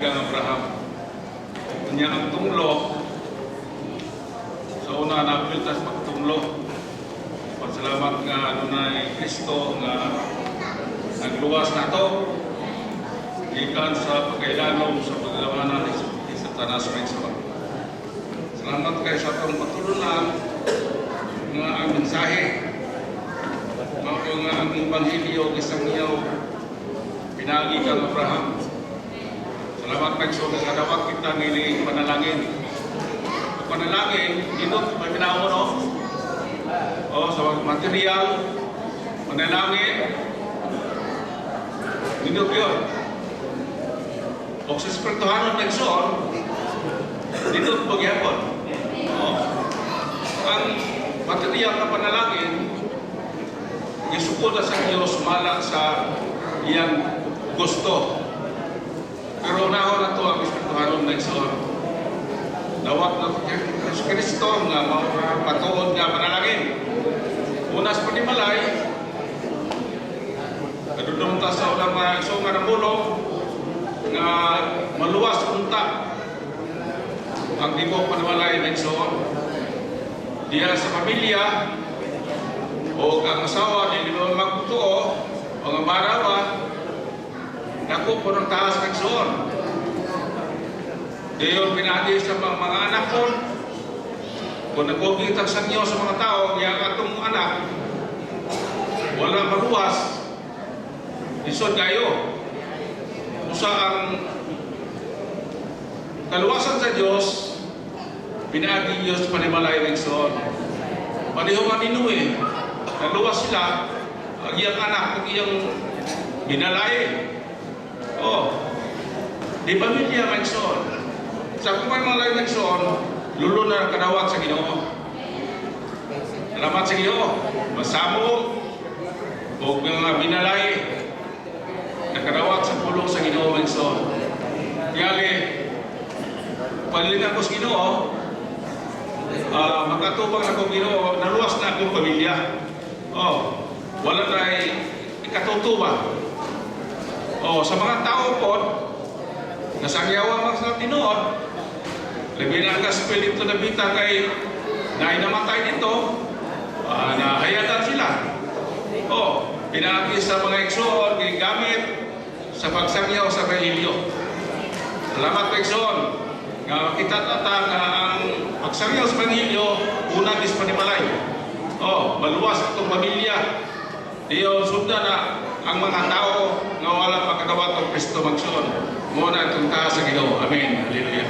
Kang Abraham, kanya ang tunglo sa una na piltas pagtunglo. Pasalamat nga adunay Kristo nga nagluwas nato gikan sa pagkailanom sa paglawanan ni Satanas may sawa. Salamat kay sa atong patulunan nga ang mensahe nga ang Ebanghelyo isang iyaw pinagi kang Abraham. Salamat Panginoon sa kadawat kita ng panalangin. Ang panalangin, ginot, may pinao no? O, sa material, panalangin, ginot yun. O sa espirituhanon Panginoon, ginot pagyapon. O, ang material na panalangin, isukod na sa Diyos malak sa iyang gusto. Pero unahon na ito ang espirituhanon na igsoon. Dawat na Kristo nga patuod nga panalangin. Unas pa ni Malay, kadudong ta sa ulang mga igsoon nga namulong nga maluwas unta ang tibok panimalay na igsoon. Diya sa pamilya o ang asawa di naman magtuo o ang marawa naku po ng taas ng soon. Diyon pinati sa mga anak ko. Kung nagkukita sa inyo sa mga tao, yung atong anak, wala maluwas. Isod kayo. Usa ang kaluwasan sa Diyos, pinagi Diyos panimalay ng soon. Paniho maninuwi, naluwas sila, ang iyang anak, ang iyang binalay. Oh, di pamilya Magson. Sa kumay mga Magson, lulo na kadawat sa Ginoo. Salamat sa Ginoo. Masamo o mga binalay na kadawat sa pulong sa Ginoo Magson. Kaya palilingan ko sa Ginoo, makatubang na kong Ginoo, naluwas na akong pamilya. Oh, wala na ikatutubang. O, sa mga tao po, nasangyawa mga sa tinood, labi na ang Espiritu na bita kay na inamatay dito, nahayatan sila. O, pinati sa mga igsoon, gamit sa pagsangyaw sa Ebanghelyo. Salamat po igsoon, nga kita tatang ang pagsangyaw sa Ebanghelyo, unang dispanimalay. O, maluwas itong pamilya. Diyo, sundan na ang mga tao nga wala pagkadawat ng Kristo magsuon. Muna itong taas sa Ginoo. Amen. Hallelujah.